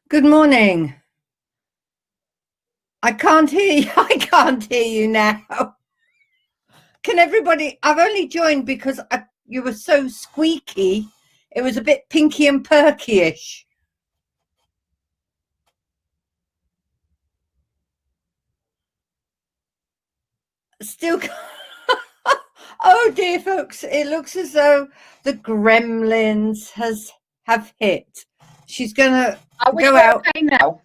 Good morning. I can't hear you. I can't hear you now. Can everybody? I've only joined because you were so squeaky. It was a bit pinky and perky-ish. Still. Oh dear, folks! It looks as though the Gremlins have hit. She's gonna go out. Okay now.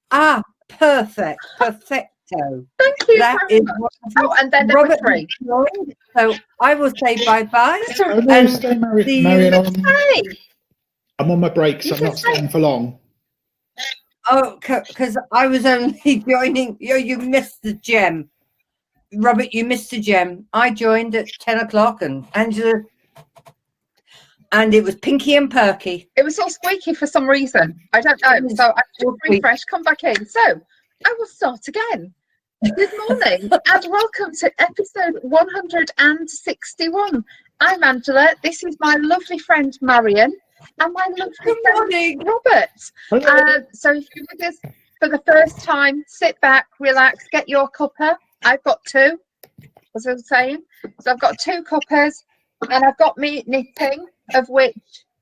Ah, perfect, perfecto. Thank you That very is much. wonderful. Oh, and then Robert number 3. joined, so I will say bye-bye. Oh no, stay, Marion. Hey, I'm on my break, so You I'm can not stay. staying for long. Oh, because I was only joining. You missed the gem. Robert, you missed the gem. I joined at 10 o'clock and Angela, and it was pinky and perky. it was all squeaky for some reason. I don't know. So I just refresh, come back in. So I will start again. Good morning and welcome to episode 161. I'm Angela. This is my lovely friend Marion and my lovely friend Robert. So if you're with us for the first time, sit back, relax, get your cuppa. I've got 2, as I was saying. So I've got 2 cuppas and I've got me knitting, of which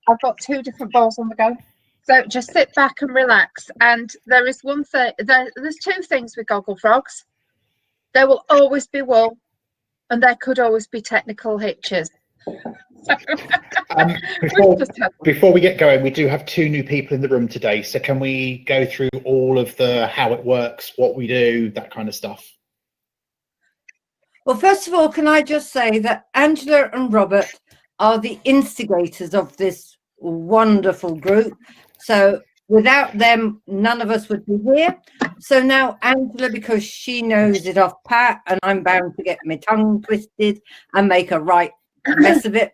I've got 2 different bowls on the go. So just sit back and relax. And there is one thing, there's 2 things with Gogglefrogs. There will always be wool and there could always be technical hitches. Before we get going, we do have 2 new people in the room today. So can we go through all of the how it works, what we do, that kind of stuff? Well, first of all, can I just say that Angela and Robert are the instigators of this wonderful group. So without them, none of us would be here. So now Angela, because she knows it off pat, and I'm bound to get my tongue twisted and make a right mess of it,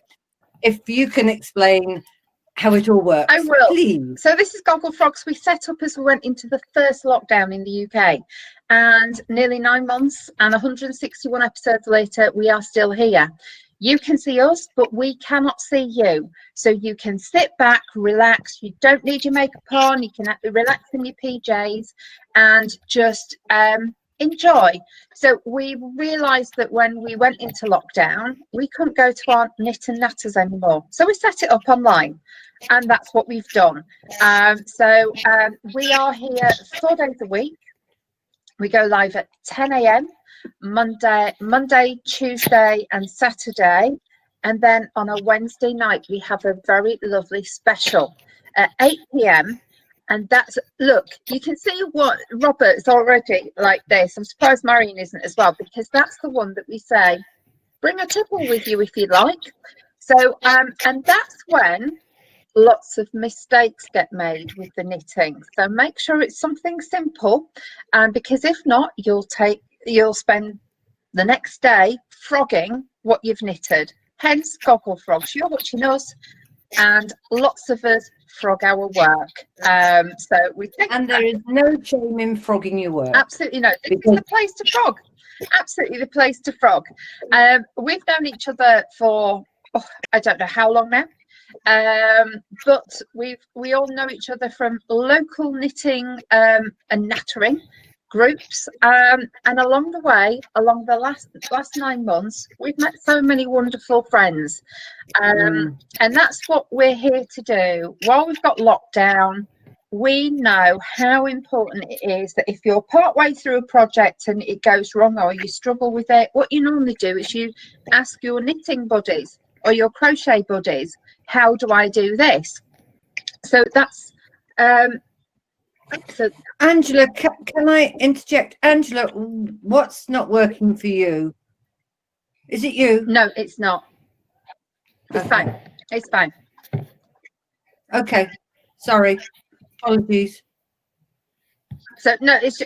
if you can explain how it all works. I will. Please. So this is Gogglefrogs. We set up as we went into the first lockdown in the UK, and nearly 9 months and 161 episodes later, we are still here. You can see us, but we cannot see you. So you can sit back, relax. You don't need your makeup on. You can relax in your PJs and just enjoy. So we realised that when we went into lockdown, we couldn't go to our knit and natters anymore. So we set it up online, and that's what we've done. We are here 4 days a week. We go live at 10 a.m. Monday, Tuesday and Saturday. And then on a Wednesday night, we have a very lovely special at 8 p.m. And that's, look, you can see what Robert's already like this. I'm surprised Marion isn't as well, because that's the one that we say, bring a tipple with you if you like. So, and that's when lots of mistakes get made with the knitting. So make sure it's something simple, because if not, you'll spend the next day frogging what you've knitted. Hence Gogglefrogs. You're watching us, and lots of us frog our work. So we take, and there is no shame in frogging your work. Absolutely no. This is the place to frog. Absolutely the place to frog. We've known each other for I don't know how long now. But we all know each other from local knitting and nattering groups, and along the way, along the last 9 months, we've met so many wonderful friends, and that's what we're here to do. While we've got lockdown, we know how important it is that if you're part way through a project and it goes wrong or you struggle with it, what you normally do is you ask your knitting buddies or your crochet buddies, how do I do this? So that's so Angela, can I interject? Angela, what's not working for you? Is it you? No, it's not. It's fine. It's fine. Okay, sorry, apologies. So no, it's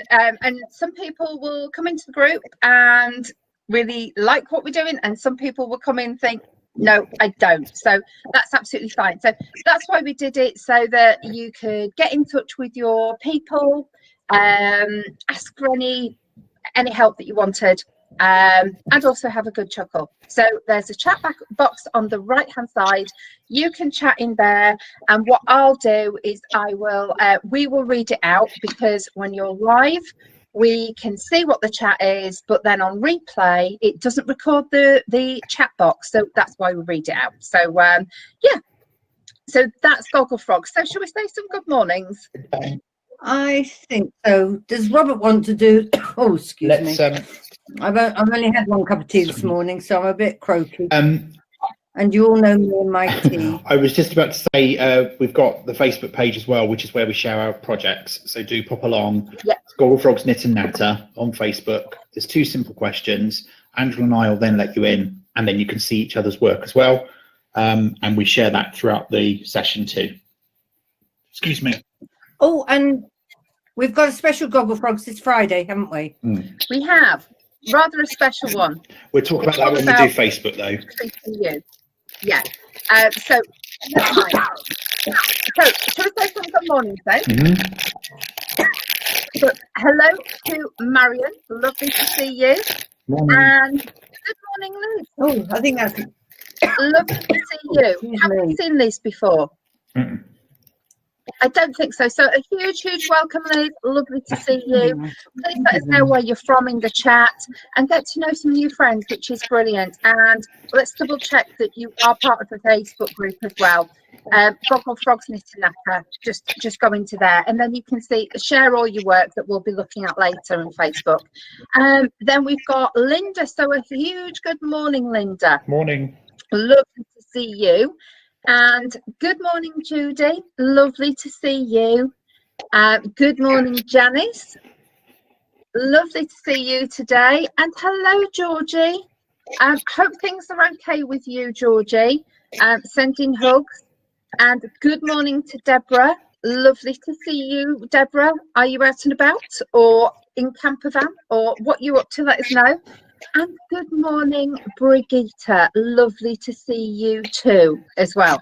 and some people will come into the group and really like what we're doing, and some people will come in and think, no, I don't. So that's absolutely fine. So that's why we did it, so that you could get in touch with your people, ask for any help that you wanted, and also have a good chuckle. So there's a chat box on the right hand side. You can chat in there, and what I'll do is we will read it out, because when you're live we can see what the chat is, but then on replay it doesn't record the chat box, so that's why we read it out. So yeah, so that's Gogglefrogs. So shall we say some good mornings? I think so. Does Robert want to do? Oh, excuse me. I've only had one cup of tea this morning, so I'm a bit croaky. And you all know me and my tea. I was just about to say, we've got the Facebook page as well, which is where we share our projects. So do pop along. Yep. Gogglefrogs Knit and Natter on Facebook. There's 2 simple questions. Angela and I will then let you in, and then you can see each other's work as well. And we share that throughout the session too. Excuse me. Oh, and we've got a special Gogglefrogs this Friday, haven't we? We have rather a special one. We'll talk about that when we do Facebook, though. Yeah. So never mind. So shall we say some good mornings then? So, hello to Marion. Lovely to see you. Morning. And good morning, Liz. Oh, I think that's Lovely to see you. Haven't you seen this before? I don't think so. So a huge welcome, Liz. Lovely to see you. Please let us know where you're from in the chat and get to know some new friends, which is brilliant. And let's double check that you are part of the Facebook group as well. Gogglefrogs Knit and Natter. Just go into there, and then you can share all your work that we'll be looking at later on Facebook. Then we've got Linda. So a huge good morning, Linda. Morning. Lovely to see you. And good morning, Judy. Lovely to see you. Good morning, Janice. Lovely to see you today. And hello, Georgie. Hope things are okay with you, Georgie. Sending hugs. And good morning to Deborah. Lovely to see you, Deborah. Are you out and about or in camper van, or what you up to? Let us know. And good morning, Brigitte. Lovely to see you too as well.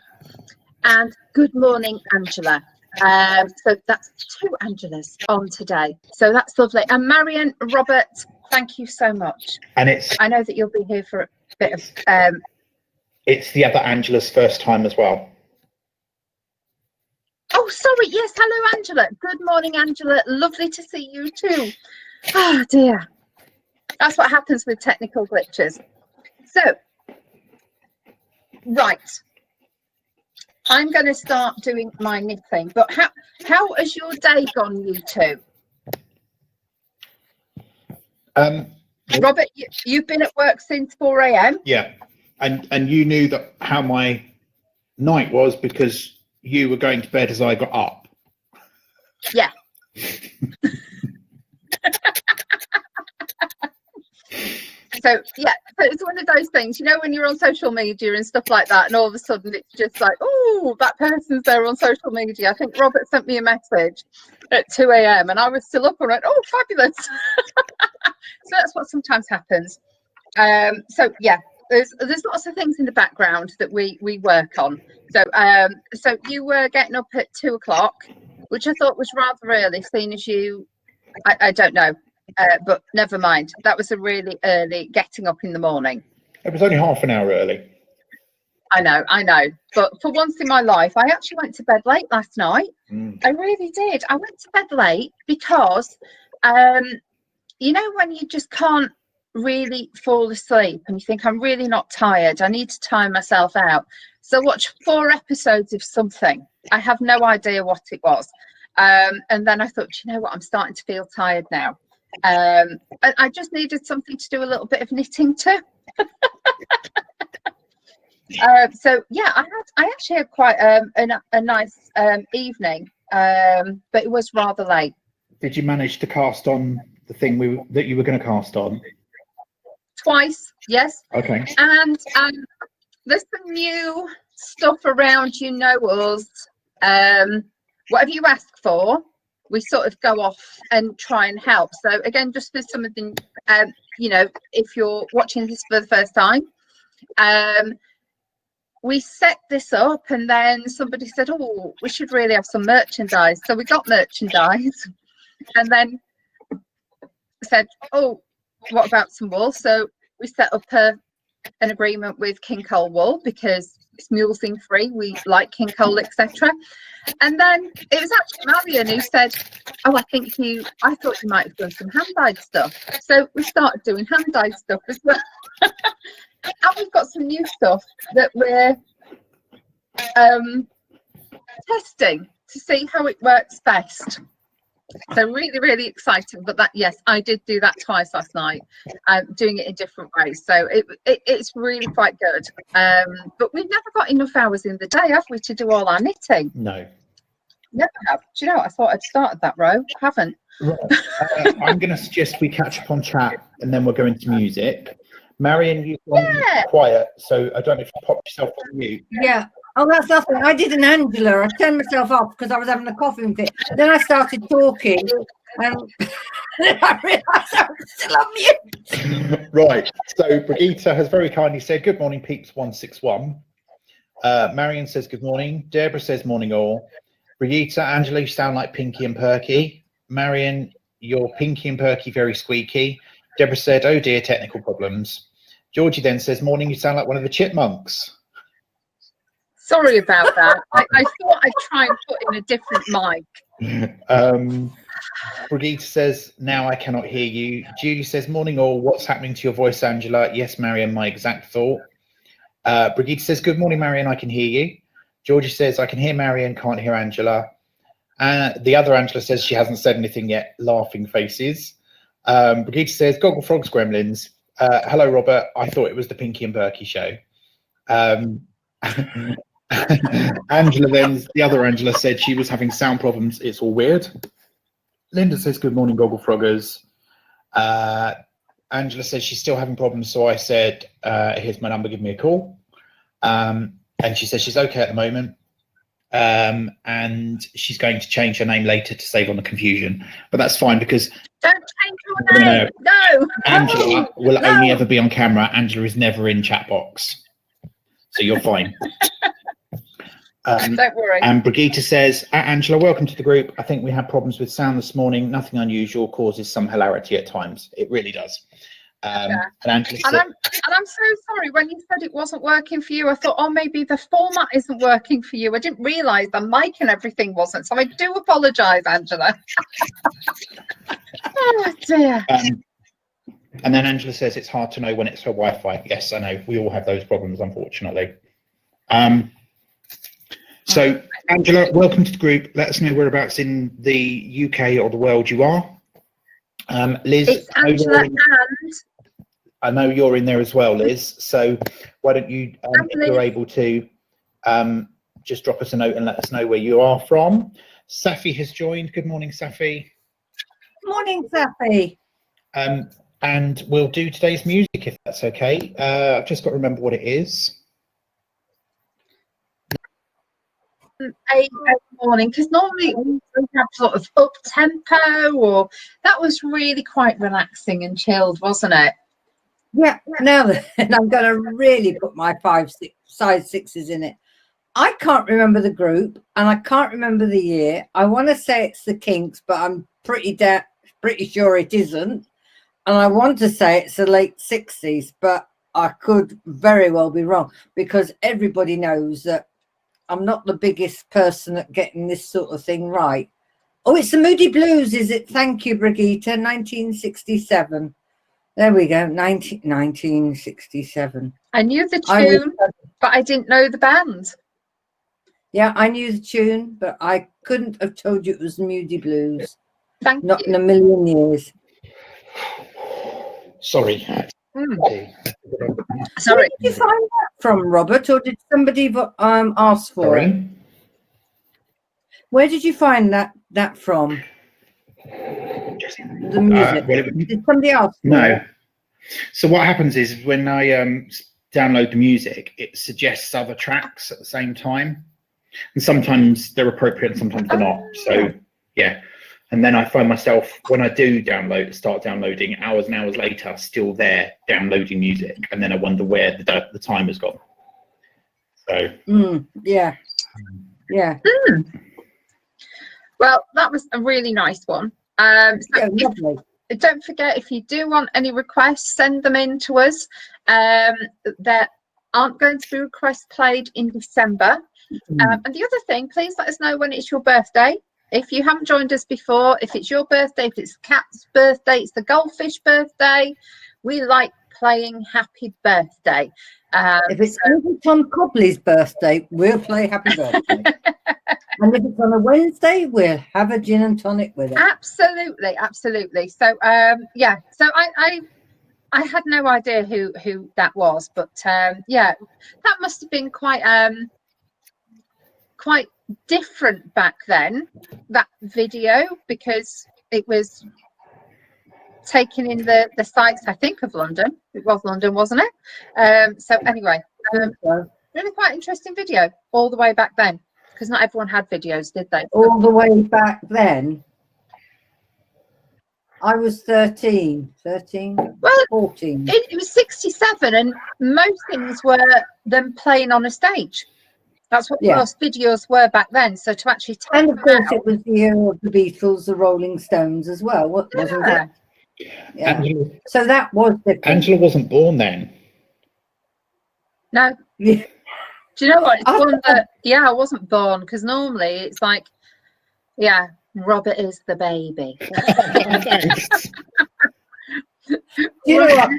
And good morning, Angela. So that's 2 Angelas on today. So that's lovely. And Marion, Robert, thank you so much. And I know that you'll be here for a bit of it's the other Angela's first time as well. Oh, sorry. Yes, hello, Angela. Good morning, Angela. Lovely to see you too. Oh dear. That's what happens with technical glitches. So, right. I'm going to start doing my knitting. But how has your day gone, you two? Robert, you've been at work since 4 a.m. Yeah, and you knew that how my night was because you were going to bed as I got up. Yeah. So yeah, so it's one of those things, you know, when you're on social media and stuff like that, and all of a sudden it's just like, oh, that person's there on social media. I think Robert sent me a message at 2 a.m. and I was still up and went, oh, fabulous. So that's what sometimes happens. So yeah, there's lots of things in the background that we work on. So so you were getting up at 2 o'clock, which I thought was rather early, seeing as you, I don't know. But never mind. That was a really early getting up in the morning. It was only half an hour early. I know. But for once in my life, I actually went to bed late last night. I really did. I went to bed late because, you know, when you just can't really fall asleep and you think, I'm really not tired, I need to tire myself out. So watch 4 episodes of something. I have no idea what it was. And then I thought, you know what, I'm starting to feel tired now. And I just needed something to do a little bit of knitting too. So yeah, I actually had quite a nice evening, but it was rather late. Did you manage to cast on the thing that you were going to cast on? Twice, yes. Okay. And there's some new stuff around, you know us. Whatever you ask for, we sort of go off and try and help. So again, just for some of the, you know, if you're watching this for the first time, we set this up and then somebody said, oh, we should really have some merchandise. So we got merchandise and then said, oh, what about some wool? So we set up an agreement with King Cole Wool because it's mulesing free. We like King Cole, etc. And then it was actually Marion who said, "Oh, I thought you might have done some hand dyed stuff." So we started doing hand dyed stuff as well. And we've got some new stuff that we're testing to see how it works best. So really, really exciting. But that, yes, I did do that twice last night, doing it in different ways. So it's really quite good. But we've never got enough hours in the day, have we, to do all our knitting? No. Never have. Do you know what? I thought I'd started that row. I haven't. Right. I'm going to suggest we catch up on chat and then we'll go into music. Marion, you've gone quiet, so I don't know if you popped yourself on mute. Yeah. Oh, that's nothing. I did an Angela. I turned myself off because I was having a coughing fit. Then I started talking, and I realised I was still on mute. Right. So Brigitte has very kindly said, "Good morning, peeps 161." Marion says, "Good morning." Deborah says, "Morning all." Brigitte, Angela, you sound like Pinky and Perky. Marion, you're Pinky and Perky, very squeaky. Deborah said, "Oh dear, technical problems." Georgie then says, "Morning, you sound like one of the chipmunks." Sorry about that. I thought I'd try and put in a different mic. Brigitte says, "Now I cannot hear you." Julie says, "Morning all, what's happening to your voice, Angela?" Yes, Marion, my exact thought. Brigitte says, "Good morning, Marion, I can hear you." Georgie says, "I can hear Marion, can't hear Angela." The other Angela says she hasn't said anything yet, laughing faces. Brigitte says, "Gogglefrogs, gremlins." Hello, Robert. I thought it was the Pinky and Perky show. Angela then, the other Angela said she was having sound problems. It's all weird. Linda says, "Good morning, Gogglefroggers." Angela says she's still having problems. So I said, "Here's my number, give me a call." And she says she's okay at the moment. And she's going to change her name later to save on the confusion. But that's fine because don't change your name. No. Angela will only ever be on camera. Angela is never in chat box. So you're fine. Don't worry. And Brigitte says, "Angela, welcome to the group. I think we had problems with sound this morning. Nothing unusual, causes some hilarity at times." It really does. And Angela said, I'm so sorry when you said it wasn't working for you. I thought, oh, maybe the format isn't working for you. I didn't realise the mic and everything wasn't. So I do apologise, Angela. Oh dear. And then Angela says it's hard to know when it's her Wi-Fi. Yes, I know. We all have those problems, unfortunately. So, Angela, welcome to the group. Let us know whereabouts in the UK or the world you are. Liz, it's Angela and I know you're in there as well, Liz. So why don't you, if you're able to, just drop us a note and let us know where you are from. Safi has joined. Good morning, Safi. Morning, Safi. And we'll do today's music if that's okay. I've just got to remember what it is. Morning, because normally we have sort of up tempo, or that was really quite relaxing and chilled, wasn't it? Yeah. Now then, I'm going to really put my size 6s in it. I can't remember the group and I can't remember the year. I want to say it's the Kinks, but I'm pretty sure it isn't. And I want to say it's the late 60s, but I could very well be wrong because everybody knows that I'm not the biggest person at getting this sort of thing right. Oh, it's the Moody Blues, is it? Thank you, Brigitte. 1967. There we go. 1967. I knew the tune, but I didn't know the band. Yeah, I knew the tune, but I couldn't have told you it was Moody Blues. Thank Not you. in a million years. Sorry. Sorry. Where did you find that from, Robert, or did somebody ask for it? Where did you find that from? The music. Did somebody ask? No. So what happens is when I download the music, it suggests other tracks at the same time, and sometimes they're appropriate and sometimes they're not. So yeah. And then I find myself, when I do start downloading, hours and hours later, still there downloading music. And then I wonder where the time has gone. So. Yeah. Yeah. Well, that was a really nice one. Yeah, lovely. don't forget, if you do want any requests, send them in to us. There aren't going to be requests played in December. And the other thing, please let us know when it's your birthday. If you haven't joined us before, if it's your birthday, if it's Kat's birthday, it's the goldfish birthday, we like playing happy birthday. If it's Tom Cobley's birthday, we'll play happy birthday. And if it's on a Wednesday, we'll have a gin and tonic with it. Absolutely, absolutely. So yeah, so I had no idea who that was, but yeah, that must have been quite different back then, that video, because it was taken in the sites, I think, of London. It was London, wasn't it? So anyway, really quite interesting video all the way back then, because not everyone had videos, did they? All the way back then, I was 13, well, 14. It was 67, and most things were them playing on a stage. That's what most videos were back then. So to actually take and of course it was the era of the Beatles, the Rolling Stones as well, wasn't it? Yeah. Angela, so that was different. Angela wasn't born then. No. Yeah. Do you know what? It's one that, yeah, I wasn't born, because normally it's like, yeah, Robert is the baby. Do you know what?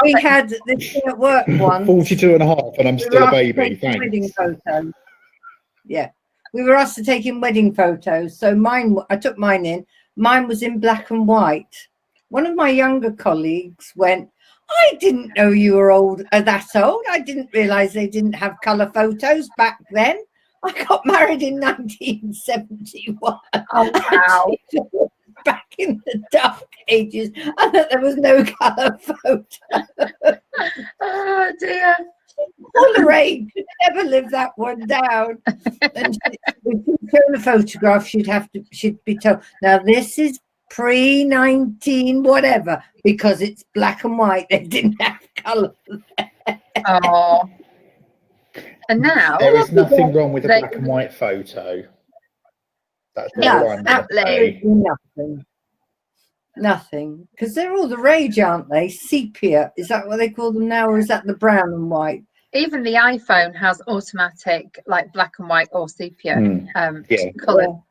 We had this thing at work once. 42 and a half, and I'm still a baby. Thanks. Wedding photos. Yeah. We were asked to take in wedding photos. So I took mine in. Mine was in black and white. One of my younger colleagues went, I didn't know you were that old. I didn't realise they didn't have colour photos back then. I got married in 1971. Oh, wow. Back in the dark ages, and that there was no colour photo. Oh dear. All the rage, could never live that one down. And if she'd shown a photograph, she'd be told, now this is pre-19 whatever, because it's black and white. They didn't have colour. Oh. And now there is nothing wrong with a black and white photo. That's nothing, because they're all the rage, aren't they? Sepia, is that what they call them now, or is that the brown and white? Even the iPhone has automatic, like black and white or sepia colour.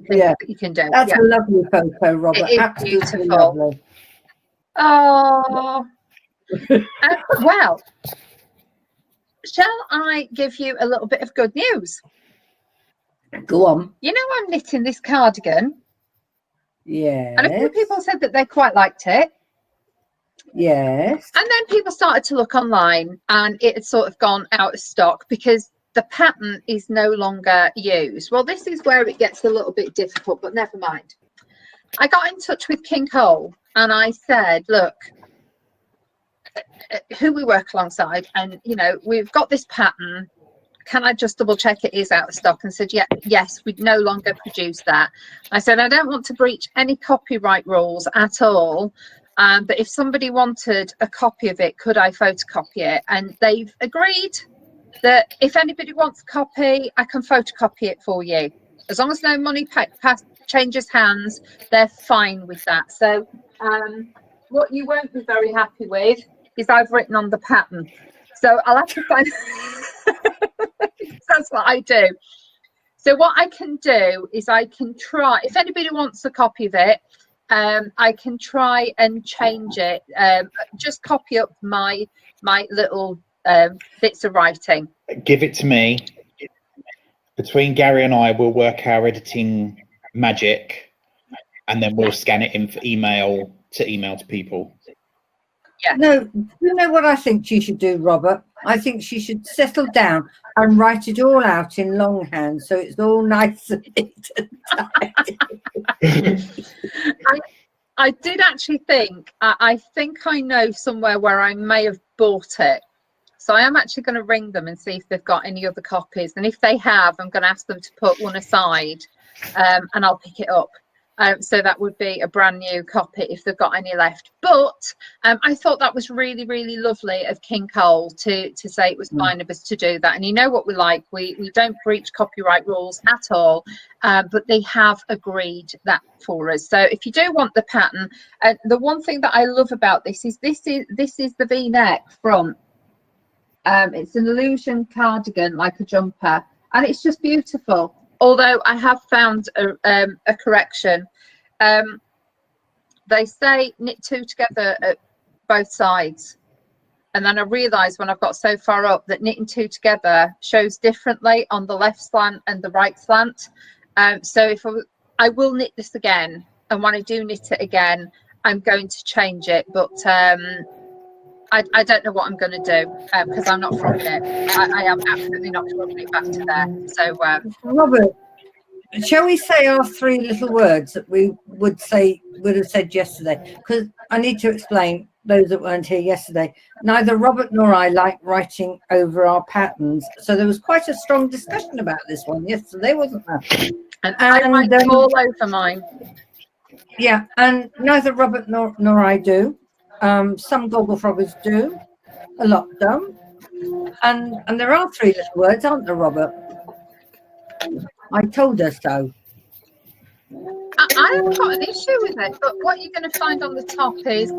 Yeah, that you can do. That's a lovely photo, Robert. It is absolutely beautiful. Lovely. Oh, well, shall I give you a little bit of good news? Go on. You know, I'm knitting this cardigan. Yes. And a few people said that they quite liked it. Yes. And then people started to look online, and it had sort of gone out of stock because the pattern is no longer used. Well, this is where it gets a little bit difficult, but never mind. I got in touch with King Cole and I said, look, who we work alongside, and you know, we've got this pattern, can I just double check it is out of stock? And said, yeah, yes, we no longer produce that. I said, I don't want to breach any copyright rules at all, but if somebody wanted a copy of it, could I photocopy it? And they've agreed that if anybody wants a copy, I can photocopy it for you. As long as no money changes hands, they're fine with that. So what you won't be very happy with is I've written on the pattern. So I'll have to find... That's what I do. So what I can do is I can try, if anybody wants a copy of it, I can try and change it. Just copy up my little bits of writing. Give it to me. Between Gary and I, we'll work our editing magic, and then we'll scan it in for email to people. Yeah. No, you know what I think she should do, Robert? I think she should settle down and write it all out in longhand, so it's all nice and neat and tidy. I did actually think, I think I know somewhere where I may have bought it. So I am actually going to ring them and see if they've got any other copies. And if they have, I'm going to ask them to put one aside, and I'll pick it up. So that would be a brand new copy if they've got any left. But I thought that was really, really lovely of King Cole to say it was fine of us to do that. And you know what we like, we don't breach copyright rules at all, but they have agreed that for us. So if you do want the pattern, the one thing that I love about this is the V-neck front. It's an illusion cardigan, like a jumper, and it's just beautiful. Although I have found a correction. They say knit 2 together at both sides. And then I realised when I've got so far up that knitting 2 together shows differently on the left slant and the right slant. So if I will knit this again, and when I do knit it again, I'm going to change it. But I don't know what I'm going to do because I'm not from here. I am absolutely not from it back to there. So, Robert, shall we say our 3 little words that we would have said yesterday? Because I need to explain those that weren't here yesterday. Neither Robert nor I like writing over our patterns, so there was quite a strong discussion about this one yesterday, wasn't there? And I write all over mine. Yeah, and neither Robert nor I do. Some Gogglefrogs do, a lot don't. And there are 3 little words, aren't there, Robert? I told her so. I haven't got an issue with it, but what you're going to find on the top is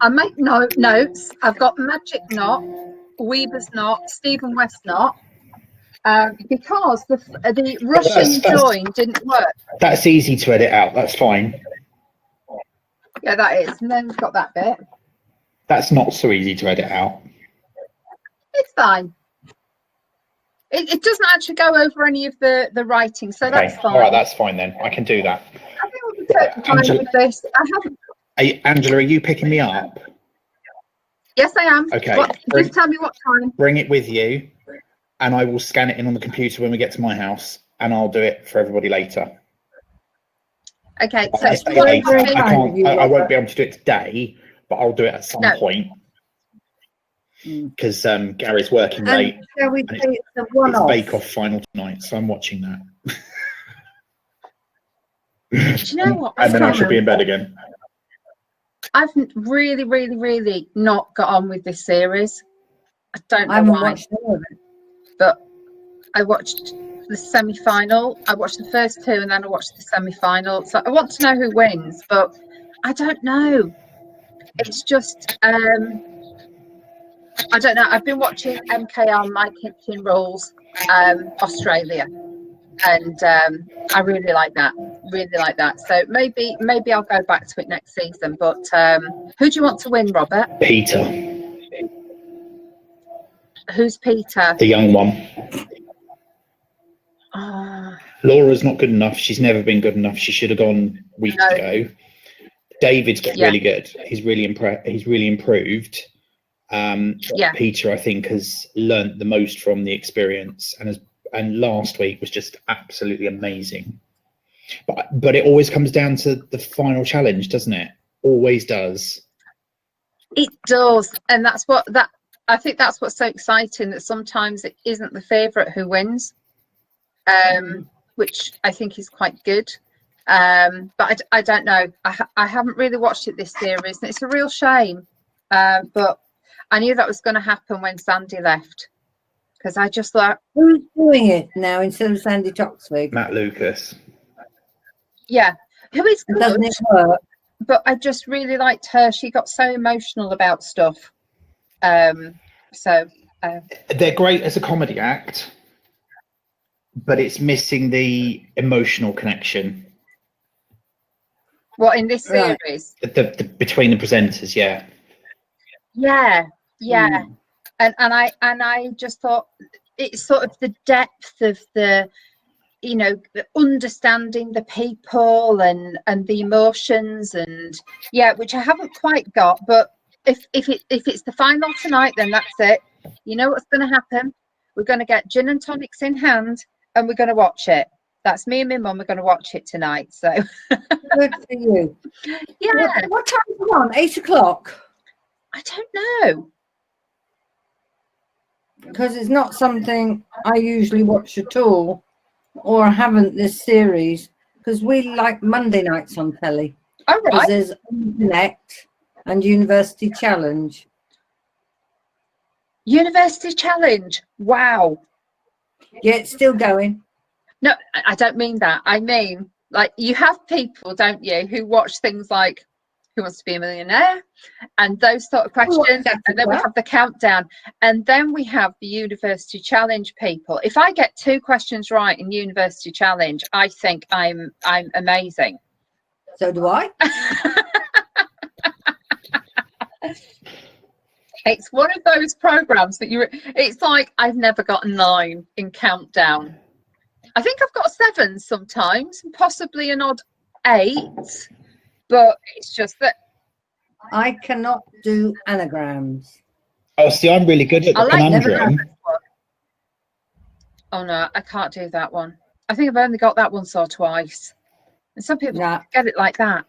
I make notes. I've got magic knot, weaver's knot, Stephen West knot, because the Russian join didn't work. That's easy to edit out. That's fine. Yeah, that is. And then we've got that bit. That's not so easy to edit out. It's fine. It doesn't actually go over any of the writing, so that's fine. All right, that's fine then. I can do that. I think we can take the time with this. Angela, are you picking me up? Yes, I am. Okay. Just tell me what time. Bring it with you, and I will scan it in on the computer when we get to my house, and I'll do it for everybody later. Okay. So I won't be able to do it today, but I'll do it at some point. Because Gary's working late. Shall we say it's a It's one-off? Bake Off final tonight, so I'm watching that. Do you know what? And then I should be in bed again. I've really, really, really not got on with this series. I don't know why. Watched any of it. But I watched the semi-final. I watched the first 2, and then I watched the semi-final. So I want to know who wins, but I don't know. It's just I don't know. I've been watching MKR My Kitchen Rules Australia, and I really like that. Really like that. So maybe I'll go back to it next season. But who do you want to win, Robert? Peter. Who's Peter? The young one. Oh, Laura's not good enough. She's never been good enough. She should have gone weeks ago. David's got really good. He's really improved. Peter, I think, has learnt the most from the experience, and last week was just absolutely amazing. But it always comes down to the final challenge, doesn't it? Always does. It does, and I think that's what's so exciting, that sometimes it isn't the favourite who wins, which I think is quite good. But I don't know. I haven't really watched it this series, and it's a real shame. But I knew that was going to happen when Sandy left, because I just thought, who's doing it now instead of Sandy Toxvig? Matt Lucas. Yeah, who is good, doesn't it work? But I just really liked her. She got so emotional about stuff. They're great as a comedy act, but it's missing the emotional connection. What, in this series? The between the presenters, yeah. Yeah. And I just thought it's sort of the depth of the understanding the people and the emotions, and which I haven't quite got. But if it's the final tonight, then that's it. You know what's going to happen? We're going to get gin and tonics in hand, and we're going to watch it. That's me and my mum are going to watch it tonight. So good for you. Yeah. What time is it on? 8 o'clock? I don't know. Because it's not something I usually watch at all, or haven't this series. because we like Monday nights on telly. All Because right. there's Connect and University Challenge. University Challenge. Wow. Yeah, it's still going. No, I don't mean that. I mean, like, you have people, don't you, who watch things like Who Wants to Be a Millionaire and those sort of questions, and then we have the countdown, and then we have the University Challenge people. If I get 2 questions right in University Challenge, I think I'm amazing. So do I. It's one of those programs that it's like I've never got a 9 in countdown. I think I've got a 7 sometimes, possibly an odd 8, but it's just that I cannot do anagrams. Oh, see, I'm really good at the I like conundrum. Oh no, I can't do that one. I think I've only got that once or twice. And some people get it like that.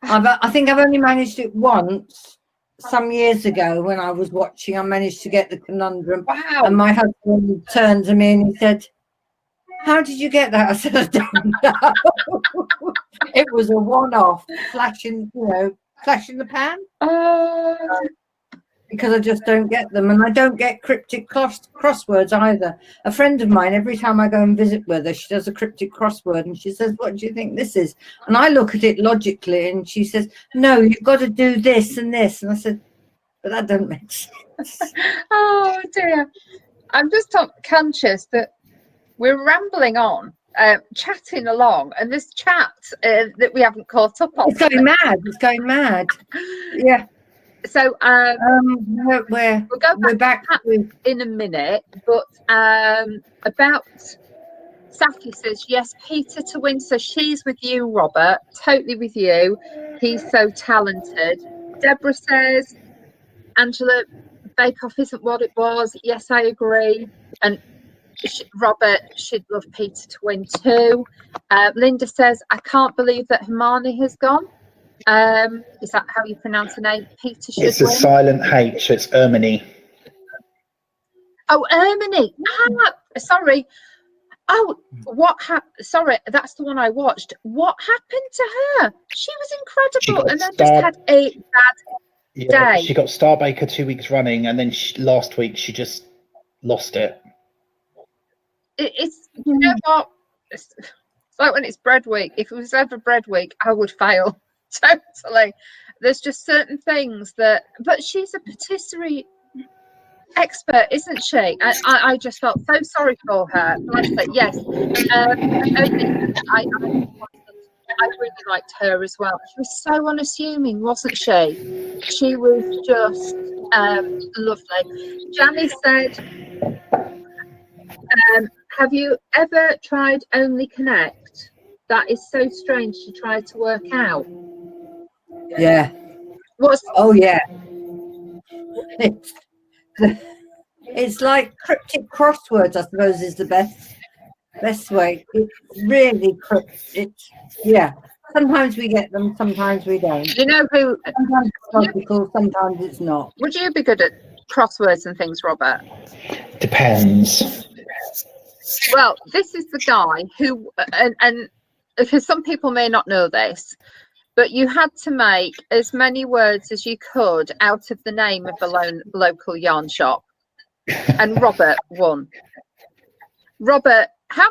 I think I've only managed it once some years ago when I was watching. I managed to get the conundrum. Wow. And my husband turned to me and he said, "How did you get that?" I said, "I don't know." It was a one-off, flash in the pan. Because I just don't get them, and I don't get cryptic crosswords either. A friend of mine, every time I go and visit with her, she does a cryptic crossword, and she says, "What do you think this is?" And I look at it logically, and she says, "No, you've got to do this and this." And I said, "But that don't make sense." Oh dear. I'm just conscious that we're rambling on, chatting along, and this chat that we haven't caught up on. It's going mad. It's going mad. Yeah. So we're back in a minute, but about Saki says yes, Peter to win. So she's with you, Robert. Totally with you. He's so talented. Deborah says Angela, Bake Off isn't what it was. Yes, I agree. And Robert should love Peter to win too. Linda says I can't believe that Hermione has gone. Is that how you pronounce the name? Peter should It's a win. silent H. It's Ermini. Oh, Ermini. Sorry. Oh, sorry, that's the one I watched. What happened to her? She was incredible, and then just had a bad day. She got Star Baker 2 weeks running, and then last week she just lost it. It's you know what? It's like when it's bread week. If it was ever bread week, I would fail. Totally. There's just certain things but she's a patisserie expert, isn't she? I just felt so sorry for her. Bless her. Yes. I really liked her as well. She was so unassuming, wasn't she? She was just lovely. Jamie said, have you ever tried Only Connect? That is so strange to try to work out. Yeah. Oh yeah. It's like cryptic crosswords, I suppose, is the best way. It's really cryptic. Yeah. Sometimes we get them, sometimes we don't. You know who? Sometimes it's logical, sometimes it's not. Would you be good at crosswords and things, Robert? Depends. Well, this is the guy who, and because some people may not know this, but you had to make as many words as you could out of the name of the local yarn shop, and Robert won. Robert, how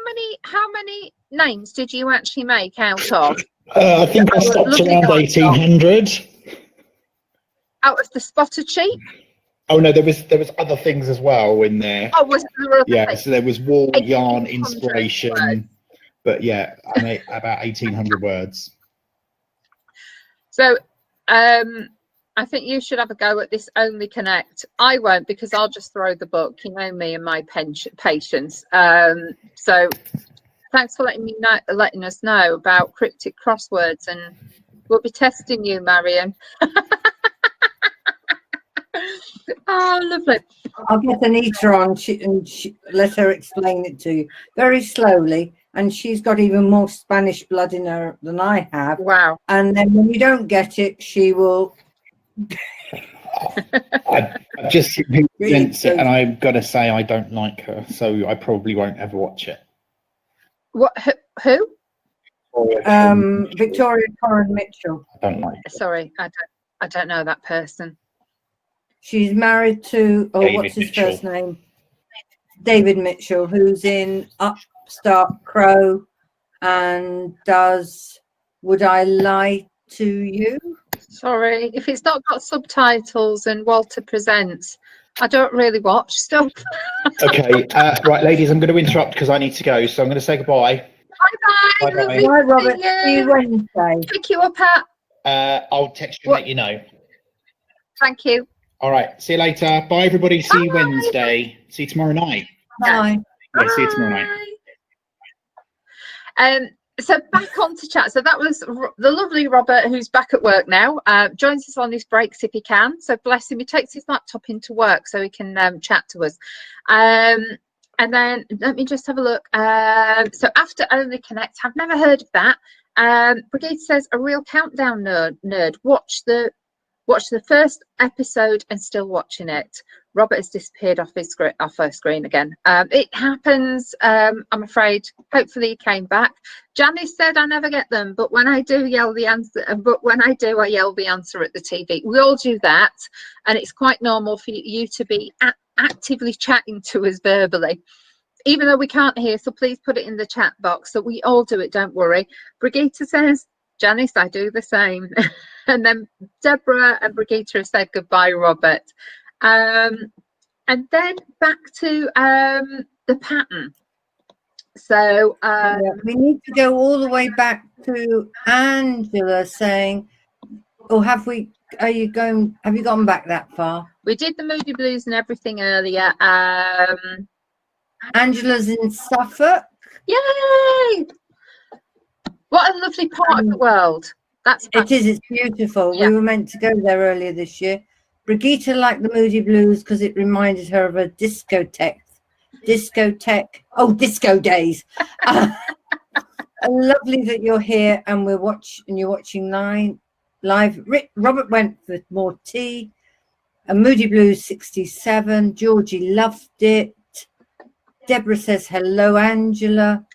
many names did you actually make out of? I think I stopped around 1800. Out of the spotted sheep? Oh no, there was other things as well in there. Oh, was there other yeah, things? so there was wool, yarn, inspiration, words. But yeah, I made about 1800 words. So, I think you should have a go at this Only Connect. I won't, because I'll just throw the book. You know me and my patience. So, thanks for letting us know about cryptic crosswords, and we'll be testing you, Marion. Oh, lovely. I'll get Anita on and let her explain it to you very slowly. And she's got even more Spanish blood in her than I have. Wow. And then when you don't get it, she will. I've just seen it, and I've got to say I don't like her, so I probably won't ever watch it. What? Who? Victoria Corin Mitchell. I don't like. Sorry, I don't know that person. She's married to, David what's his Mitchell. first name? David Mitchell, who's in Upstart Crow and does Would I Lie to You? Sorry, if it's not got subtitles and Walter Presents, I don't really watch stuff. Okay, right, ladies, I'm going to interrupt because I need to go. So I'm going to say goodbye. Bye-bye. Bye-bye. Lovely Bye, to Robert. see See you Wednesday. Pick you up at. I'll text you and let you know. Thank you. All right, see you later. Bye, everybody. See you Bye. Wednesday. See you tomorrow night. Bye. Yeah, see you tomorrow night. So back on to chat. So that was the lovely Robert, who's back at work now. Joins us on his breaks if he can. So bless him, he takes his laptop into work so he can chat to us. And then let me just have a look. So after Only Connect, I've never heard of that. Brigitte says, a real countdown nerd. Watch the first episode and still watching it. Robert has disappeared off her screen again. It happens. I'm afraid. Hopefully he came back. Janice said, "I never get them, but when I do, yell the answer. But when I do, I yell the answer at the TV." We all do that, and it's quite normal for you to be actively chatting to us verbally, even though we can't hear. So please put it in the chat box. So we all do it. Don't worry. Brigitte says, "Janice, I do the same." And then Deborah and Brigitte have said goodbye, Robert. And then back to the pattern. So we need to go all the way back to Angela saying, have you gone back that far? We did the Moody Blues and everything earlier. Angela's in Suffolk. Yay! What a lovely part of the world. It's beautiful. Yeah. We were meant to go there earlier this year. Brigitte liked the Moody Blues because it reminded her of a disco days. Lovely that you're here and you're watching live. Robert went for more tea. A Moody Blues 67. Georgie loved it. Deborah says hello, Angela.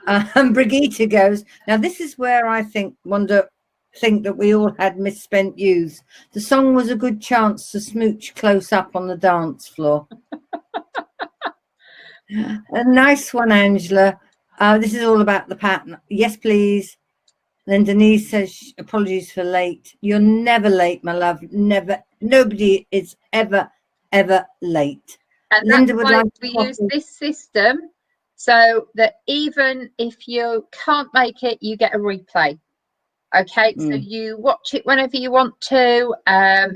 And Brigitte goes, now this is where I think that we all had misspent youths. The song was a good chance to smooch close up on the dance floor. A nice one, Angela. This is all about the pattern. Yes, please. Then Denise says, apologies for late. You're never late, my love. Never. Nobody is ever late. And Linda that's would why like we use this system so that even if you can't make it, you get a replay. Okay, so you watch it whenever you want to.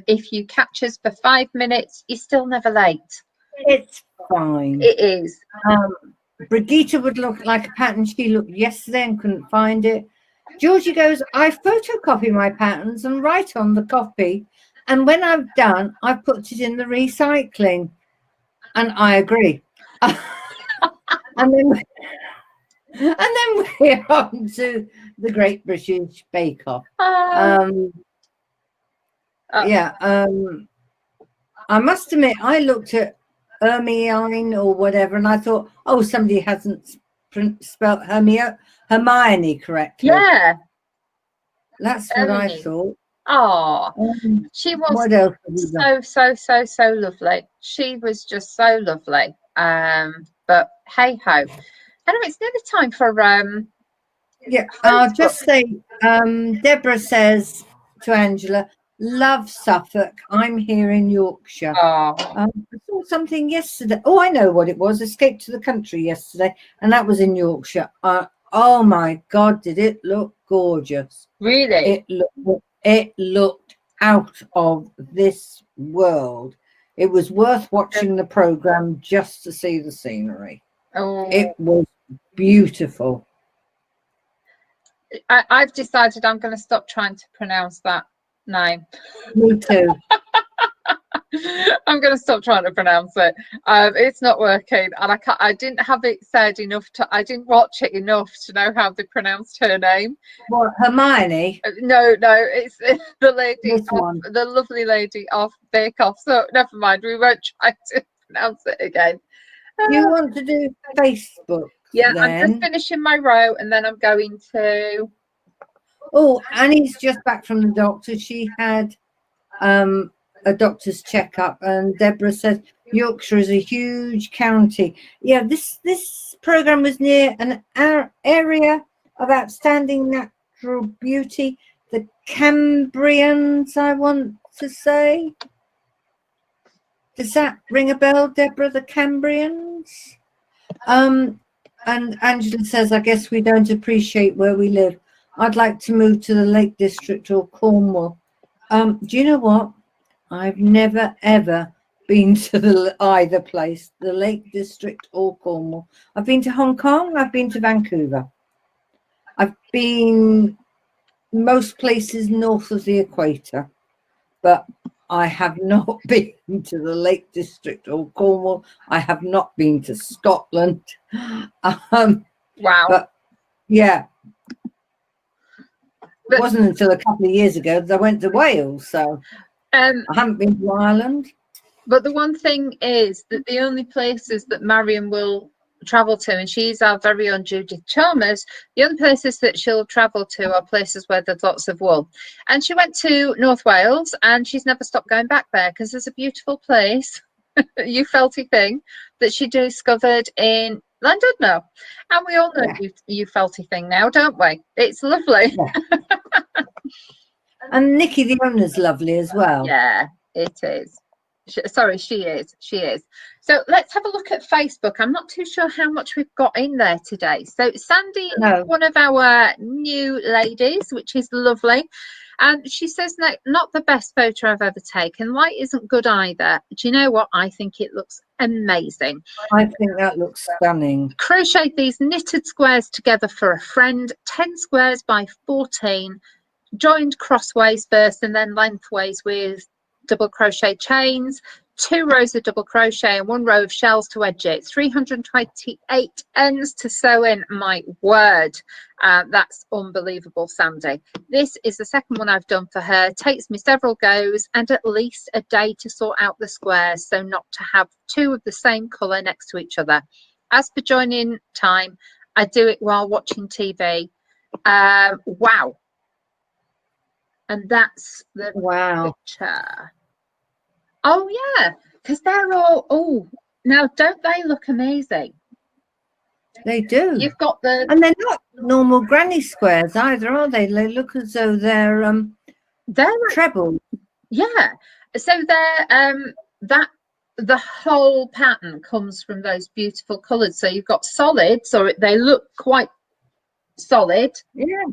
If you catch us for 5 minutes, you're still never late. It's fine. It is. Brigitte would look like a pattern she looked yesterday and couldn't find it. Georgie goes, I photocopy my patterns and write on the copy, and when I've done, I put it in the recycling. And I agree. And then we're on to the Great British Bake Off. I must admit, I looked at Hermione or whatever, and I thought, oh, somebody hasn't spelled Hermione correctly. Yeah, that's what I thought. Oh, she was what else so lovely. She was just so lovely. But hey ho. Anyway, it's nearly time for I'll just say, Deborah says to Angela, love Suffolk. I'm here in Yorkshire. I saw something yesterday. Oh, I know what it was. Escape to the Country yesterday, and that was in Yorkshire. Oh my God, did it look gorgeous? Really? It looked out of this world. It was worth watching the program just to see the scenery. Oh, it was beautiful. I've decided I'm going to stop trying to pronounce that name. Me too. I'm going to stop trying to pronounce it. It's not working, and I didn't have it said enough I didn't watch it enough to know how they pronounced her name. What, Hermione? No, it's the lady, the lovely lady off Bake Off. So never mind, we won't try to pronounce it again. You want to do Facebook? Yeah, I'm just then. finishing my row and then I'm going to... Oh, Annie's just back from the doctor. She had a doctor's checkup, and Deborah said Yorkshire is a huge county. Yeah, this program was near an area of outstanding natural beauty, the Cambrians, I want to say. Does that ring a bell, Deborah? The Cambrians? And Angela says, I guess we don't appreciate where we live. I'd like to move to the Lake District or Cornwall. Do you know what? I've never, ever been to either place, the Lake District or Cornwall. I've been to Hong Kong. I've been to Vancouver. I've been most places north of the equator, but I have not been to the Lake District or Cornwall. I have not been to Scotland. Wow. But yeah, it wasn't until a couple of years ago that I went to Wales. So I haven't been to Ireland. But the one thing is that the only places that Marion will travel to, and she's our very own Judith Chalmers, the only places that she'll travel to are places where there's lots of wool. And she went to North Wales and she's never stopped going back there because there's a beautiful place, you felty thing, that she discovered in Llandudno. And we all know you felty thing now, don't we? It's lovely. Yeah. And Nikki, the owner's lovely as well. Yeah, it is. Sorry, she is. So let's have a look at Facebook. I'm not too sure how much we've got in there today. So Sandy is one of our new ladies, which is lovely. And she says, not the best photo I've ever taken. Light isn't good either. Do you know what? I think it looks amazing. I think that looks stunning. Crocheted these knitted squares together for a friend, 10 squares by 14, joined crossways first and then lengthways with double crochet chains, 2 rows of double crochet and 1 row of shells to edge it, 328 ends to sew in. My word, that's unbelievable, Sandy. This is the second one I've done for her. Takes me several goes and at least a day to sort out the squares, so not to have 2 of the same colour next to each other. As for joining time, I do it while watching TV. Wow. And that's the picture. Oh yeah, because they're all, now don't they look amazing? They do. You've got and they're not normal granny squares either, are they? They look as though they're treble. Yeah. So they're the whole pattern comes from those beautiful colours. So you've got solids, or they look quite solid. Yeah.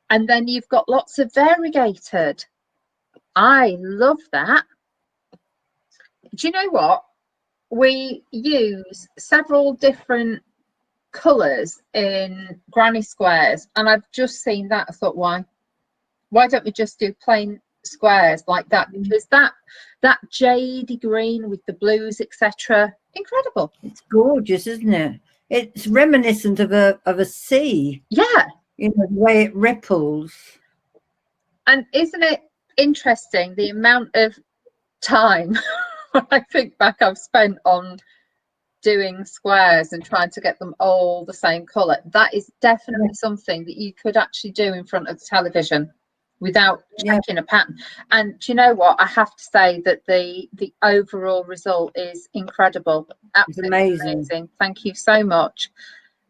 And then you've got lots of variegated. I love that. Do you know what? We use several different colours in granny squares, and I've just seen that. I thought, why don't we just do plain squares like that? Because that jadey green with the blues, etc., incredible. It's gorgeous, isn't it? It's reminiscent of a sea. Yeah. You know, the way it ripples. And isn't it interesting the amount of time I think back I've spent on doing squares and trying to get them all the same colour? That is definitely something that you could actually do in front of the television without checking a pattern. And do you know what? I have to say that the overall result is incredible. Absolutely amazing. Thank you so much,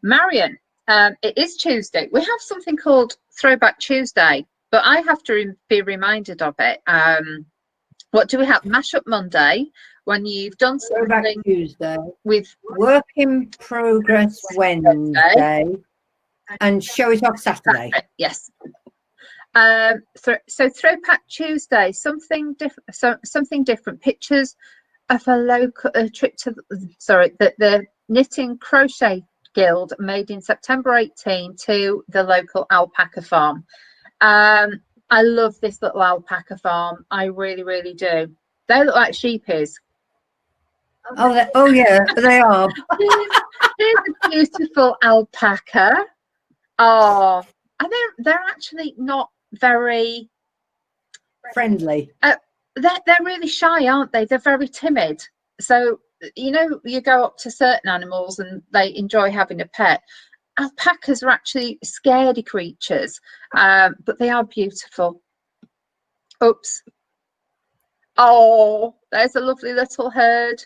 Marion. It is Tuesday. We have something called Throwback Tuesday, but I have to be reminded of it. What do we have? Mashup Monday, when you've done Throwback something Tuesday, with Work in Progress Wednesday, and Show It Off Saturday. Yes. So Throwback Tuesday, something different. Pictures of a local trip to the Knitting Crochet Guild made in September 18 to the local alpaca farm. I love this little alpaca farm. I really, really do. They look like sheepies. Oh yeah, they are. Here's a beautiful alpaca. Oh, and they're actually not very friendly. They're really shy, aren't they? They're very timid. So you know, you go up to certain animals and they enjoy having a pet. Alpacas are actually scaredy creatures, but they are beautiful. Oops. Oh, there's a lovely little herd.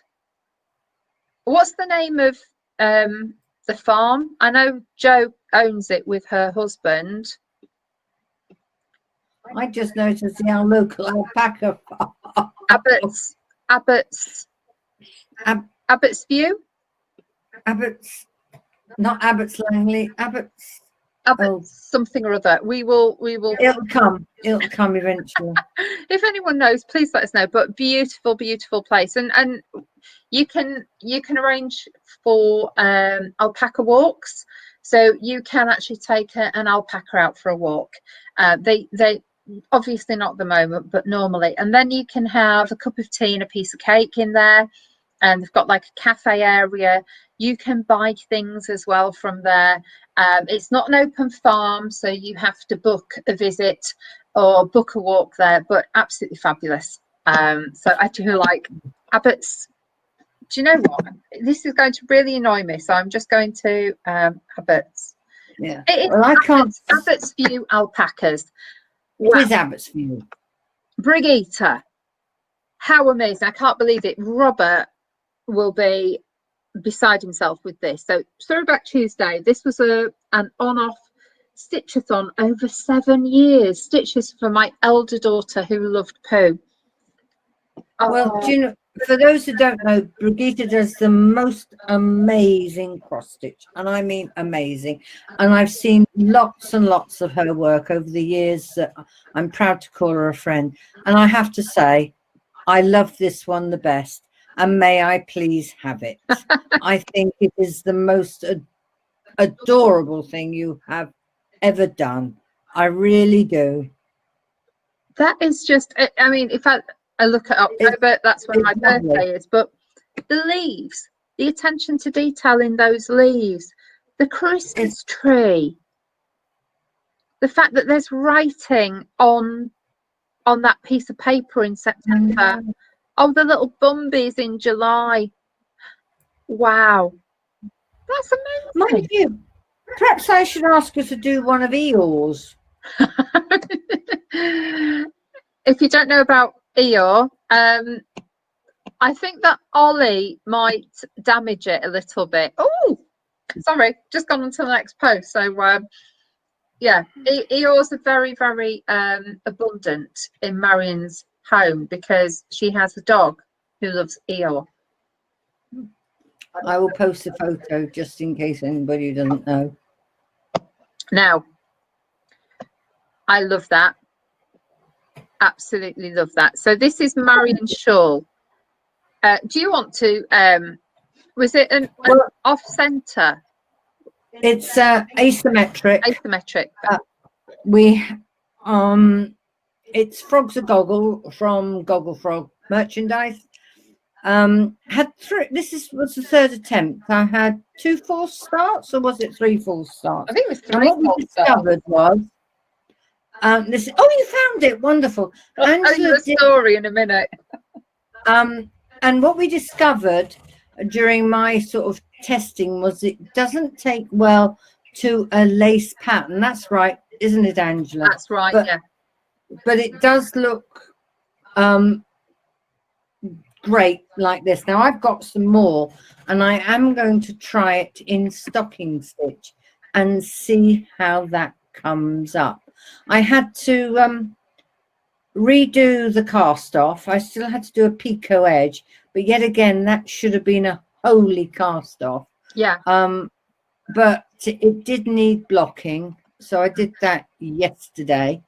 What's the name of the farm? I know Jo owns it with her husband. I just noticed our local alpaca farm. Abbott's View? Abbott's, not Abbott's Langley, Abbott's Something or other. We will it'll come eventually. If anyone knows, please let us know. But beautiful place, and you can arrange for alpaca walks, so you can actually take an alpaca out for a walk. They obviously not at the moment, but normally, and then you can have a cup of tea and a piece of cake in there, and they've got like a cafe area. You can buy things as well from there. It's not an open farm, so you have to book a visit or book a walk there, but absolutely fabulous. So I do like Abbott's. Do you know what? This is going to really annoy me, so I'm just going to Abbott's. Yeah. Well, I can't. Abbott's View alpacas. Wow. It is Abbott's View. Brig Eater. How amazing. I can't believe it. Robert will be beside himself with this. So Throwback Tuesday, this was an on-off stitchathon over 7 years. Stitches for my elder daughter who loved Pooh. Well, do you know, for those who don't know, Brigitte does the most amazing cross stitch, and I mean amazing. And I've seen lots and lots of her work over the years. I'm proud to call her a friend. And I have to say, I love this one the best. And may I please have it? I think it is the most adorable thing you have ever done. I really do. That is just, I mean, if I look at October, that's when my birthday is, but the leaves, the attention to detail in those leaves, the Christmas tree, the fact that there's writing on that piece of paper in September. Oh, the little bumbies in July. Wow. That's amazing. Mind you, perhaps I should ask her to do one of Eeyore's. If you don't know about Eeyore, I think that Ollie might damage it a little bit. Oh, sorry, just gone on to the next post. So, yeah, Eeyores are very, very abundant in Marion's home because she has a dog who loves Eeyore. I will post a photo just in case anybody doesn't know. Now, I love that. Absolutely love that. So this is Marion's shawl. Do you want to, was it an off-center? It's asymmetric. Asymmetric. It's Frogs a Goggle from Gogglefrog merchandise. Had three. Was the third attempt. I had 2 false starts, or was it 3 false starts? I think it was 3 and what false we discovered starts. Was this. Oh, you found it! Wonderful. I'll tell you the story in a minute. And what we discovered during my sort of testing was it doesn't take well to a lace pattern. That's right, isn't it, Angela? That's right. Yeah. But it does look great like this. Now I've got some more, and I am going to try it in stocking stitch and see how that comes up. I had to redo the cast off. I still had to do a picot edge, but yet again that should have been a wholly cast off. Yeah. But it did need blocking, so I did that yesterday.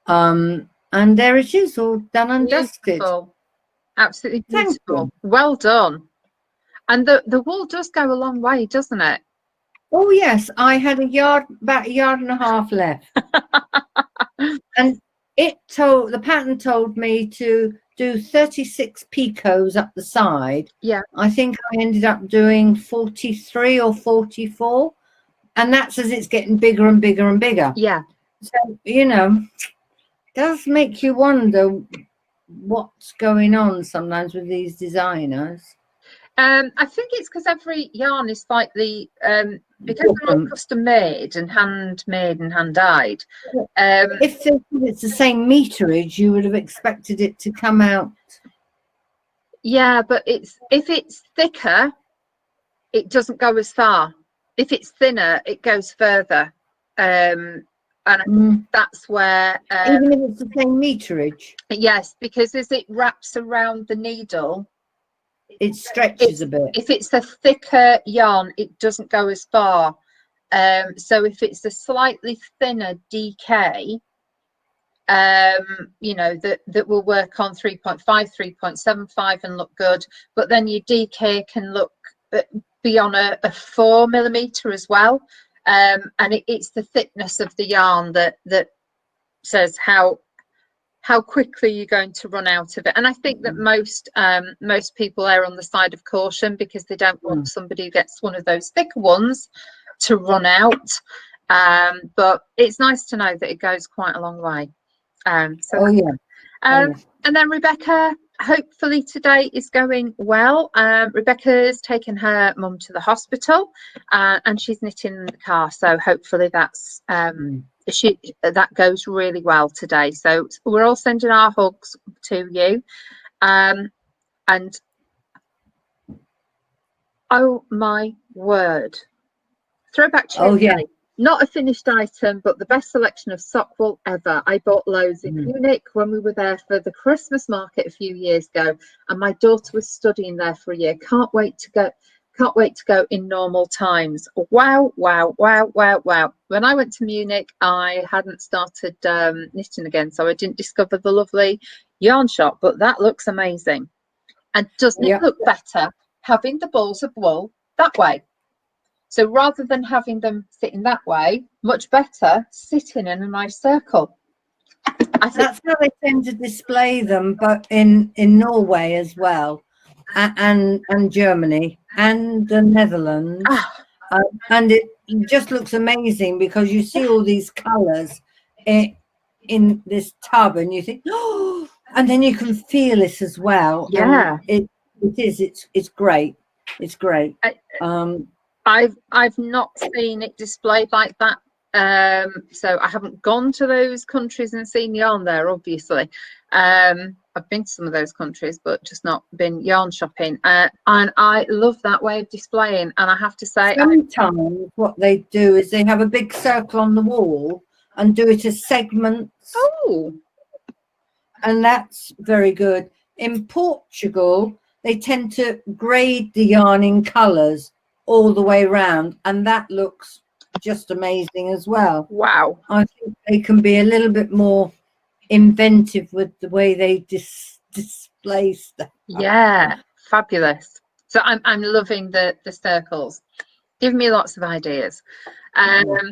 And there it is, all done and dusted. Absolutely beautiful. Well done. And the wool does go a long way, doesn't it? Oh yes, I had about a yard and a half left. And the pattern told me to do 36 picots up the side. Yeah. I think I ended up doing 43 or 44, and that's as it's getting bigger and bigger and bigger. Yeah. So, you know, it does make you wonder what's going on sometimes with these designers. I think it's because every yarn is slightly because they're all custom made and handmade and hand dyed. If it's the same meterage, you would have expected it to come out. Yeah, but if it's thicker, it doesn't go as far. If it's thinner, it goes further. And that's where Even if it's the same meterage, yes, because as it wraps around the needle, it stretches a bit. If it's a thicker yarn, it doesn't go as far. So if it's a slightly thinner DK, you know, that will work on 3.5, 3.75 and look good, but then your DK can look be on a 4mm as well. And it's the thickness of the yarn that says how quickly you're going to run out of it. And I think that most people err on the side of caution because they don't want somebody who gets one of those thicker ones to run out. But it's nice to know that it goes quite a long way. And then Rebecca, hopefully today is going well. Rebecca's taken her mum to the hospital and she's knitting in the car, so hopefully that's that goes really well today. So we're all sending our hugs to you, and oh my word, throwback Tuesday. Not a finished item, but the best selection of sock wool ever. I bought loads in Munich when we were there for the Christmas market a few years ago, and my daughter was studying there for a year. Can't wait to go in normal times. Wow, wow, wow, wow, wow. When I went to Munich, I hadn't started knitting again, so I didn't discover the lovely yarn shop, but that looks amazing. And doesn't it look better having the balls of wool that way? So rather than having them sitting that way, much better sitting in a nice circle. That's how they tend to display them, but in Norway as well, and Germany and the Netherlands. And it just looks amazing because you see all these colours in this tub and you think, oh, and then you can feel it as well. Yeah. And it's great. It's great. I've not seen it displayed like that. So I haven't gone to those countries and seen yarn there, obviously. I've been to some of those countries, but just not been yarn shopping. And I love that way of displaying. And I have to say, sometimes what they do is they have a big circle on the wall and do it as segments. Oh, and that's very good. In Portugal, they tend to grade the yarn in colours all the way around, and that looks just amazing as well. Wow. I think they can be a little bit more inventive with the way they display stuff. Yeah, fabulous. So I'm loving the circles. Give me lots of ideas. I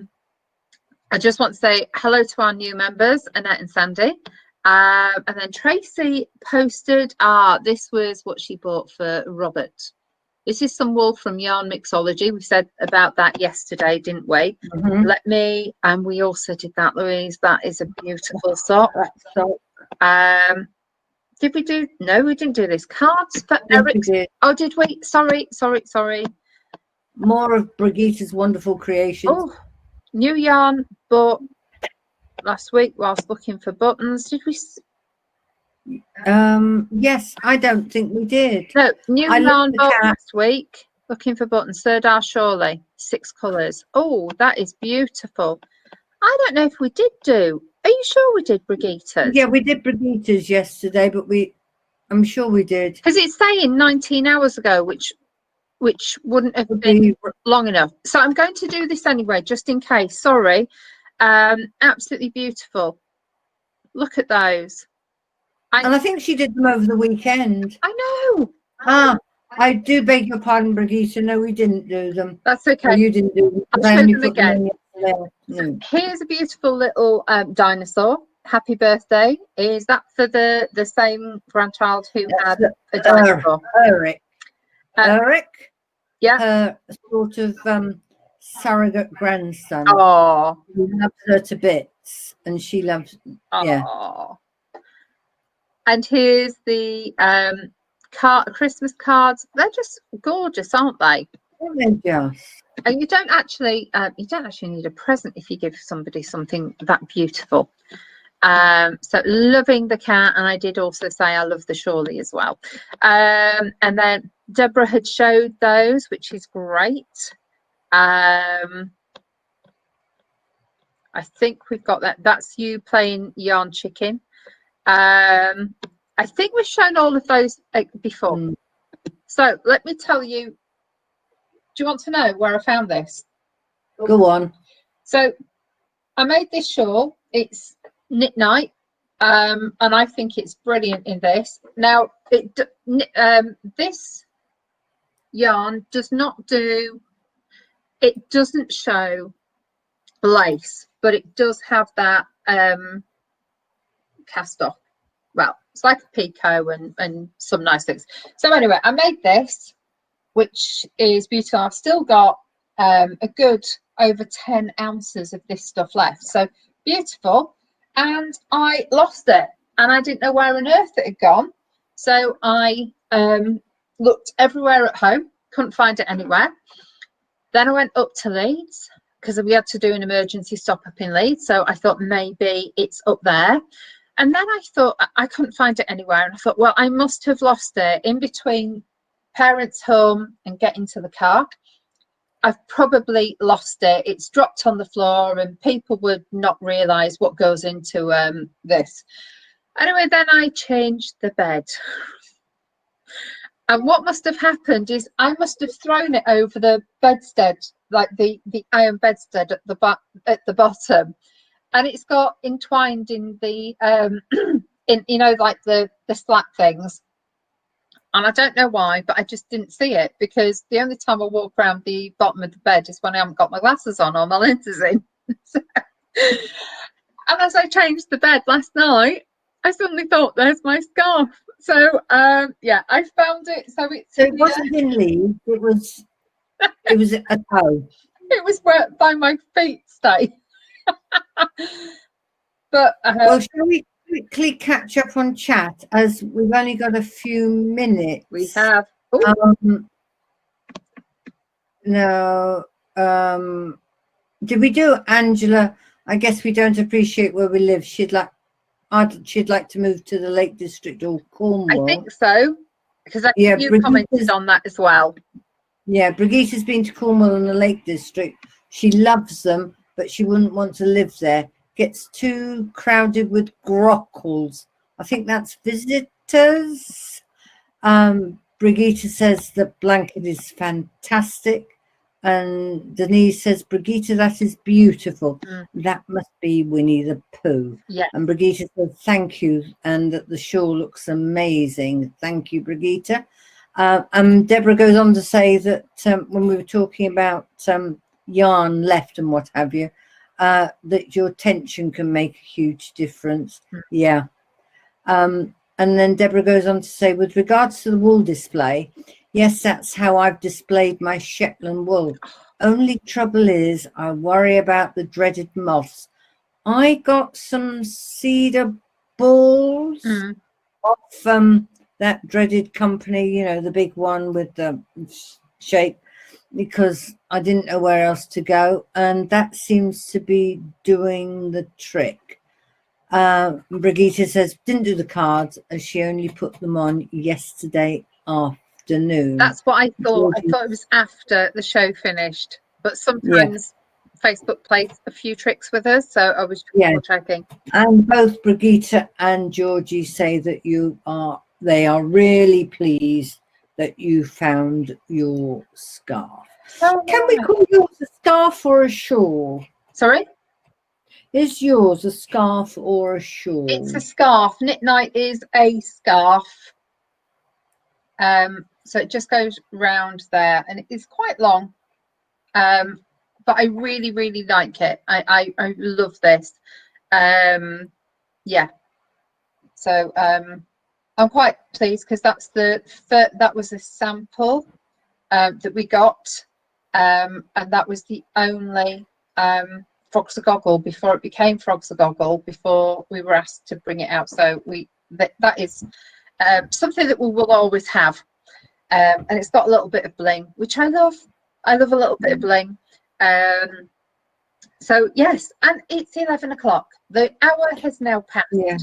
just want to say hello to our new members, Annette and Sandy. And then Tracy posted, this was what she bought for Robert. This is some wool from Yarn Mixology. We said about that yesterday, didn't we? And we also did that, Louise. That is a beautiful sock. Did we do? No, we didn't do this. Cards for Eric. Oh, did we? Sorry. More of Brigitta's wonderful creations. Oh, new yarn bought last week whilst looking for buttons. Did we? Yes, I don't think we did. No, new yarn bought last week looking for buttons. Serdar Shorley, 6 colours. Oh, that is beautiful. I don't know if we did do. Are you sure we did Brigitta's? Yeah, we did Brigitta's yesterday, but I'm sure we did. Because it's saying 19 hours ago, which wouldn't have been long enough. So I'm going to do this anyway, just in case. Sorry. Absolutely beautiful. Look at those. And I think she did them over the weekend. I know. I do beg your pardon, Brigitte. No, we didn't do them. That's okay. Well, you didn't do them. I'll show them again. So here's a beautiful little dinosaur. Happy birthday. Is that for the same grandchild who had a dinosaur? Eric. Yeah. Her sort of surrogate grandson. Oh. He loves her to bits, and she loves. Yeah. And here's the Christmas cards. They're just gorgeous, aren't they? Just. And you don't actually need a present if you give somebody something that beautiful. So loving the cat, and I did also say I love the Shawley as well. And then Deborah had showed those, which is great. I think we've got that. That's you playing Yarn Chicken. I think we've shown all of those before. So let me tell you. Do you want to know where I found this? Go on. So I made this shawl. It's knit night, and I think it's brilliant in this. Now, this yarn does not do. It doesn't show lace, but it does have that cast off. Well, it's like a picot and some nice things. So anyway, I made this, which is beautiful. I've still got a good over 10 ounces of this stuff left. So beautiful. And I lost it, and I didn't know where on earth it had gone. So I looked everywhere at home, couldn't find it anywhere. Then I went up to Leeds because we had to do an emergency stop up in Leeds. So I thought maybe it's up there. And then I thought I couldn't find it anywhere. And I thought, well, I must have lost it in between parents' home and getting to the car. I've probably lost it. It's dropped on the floor, and people would not realise what goes into this. Anyway, then I changed the bed. And what must have happened is I must have thrown it over the bedstead, like the iron bedstead at the bottom, and it's got entwined in the in like the slat things. And I don't know why, but I just didn't see it, because the only time I walk around the bottom of the bed is when I haven't got my glasses on or my lenses in. And as I changed the bed last night, I suddenly thought, there's my scarf. So yeah, I found it. So it wasn't in Leeds. It was at home. It was where by my feet stay. But well, shall we quickly catch up on chat, as we've only got a few minutes? We have. No. Did we do Angela? I guess we don't appreciate where we live. She'd like to move to the Lake District or Cornwall. I think so, because yeah, you commented on that as well. Yeah, Brigitte's been to Cornwall and the Lake District. She loves them, but she wouldn't want to live there. Gets too crowded with grockles. I think that's visitors. Brigitte says the blanket is fantastic. And Denise says, Brigitte, that is beautiful. That must be Winnie the Pooh. Yeah. And Brigitte says, thank you. And that the shawl looks amazing. Thank you, Brigitte. And Deborah goes on to say that when we were talking about yarn left and what have you, that your tension can make a huge difference. Yeah. And then Deborah goes on to say, with regards to the wool display, yes, that's how I've displayed my Shetland wool. Only trouble is I worry about the dreaded moths. I got some cedar balls off that dreaded company, you know, the big one with the shape, because I didn't know where else to go. And that seems to be doing the trick. Brigitte says, didn't do the cards as she only put them on yesterday afternoon. That's what I thought. I thought it was after the show finished, but sometimes Facebook plays a few tricks with us, so I was checking. And both Brigitte and Georgie say that they are really pleased that you found your scarf. Can we call yours a scarf or a shawl? Sorry? Is yours a scarf or a shawl? It's a scarf. Knit Night is a scarf. So it just goes round there, and it is quite long. But I really, really like it. I love this. Yeah. So I'm quite pleased, because that's that was a sample that we got, and that was the only Frogs a Goggle before it became Frogs a Goggle, before we were asked to bring it out. So that is something that we will always have. And it's got a little bit of bling, which I love. I love a little bit of bling. So yes, and it's 11 o'clock. The hour has now passed. Yeah.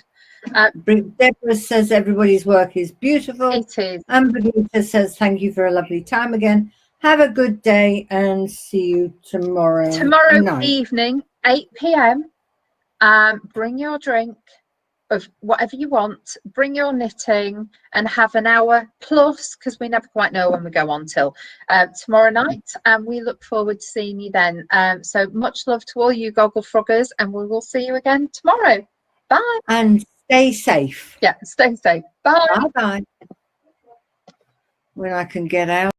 Deborah says everybody's work is beautiful. It is. And Benita says thank you for a lovely time again. Have a good day and see you tomorrow night. Evening, 8 p.m. Bring your drink of whatever you want, bring your knitting, and have an hour plus, because we never quite know when we go on till tomorrow night, and we look forward to seeing you then. So much love to all you Gogglefroggers, and we will see you again tomorrow. Bye. And stay safe. Yeah, stay safe. Bye. Bye bye. When I can get out.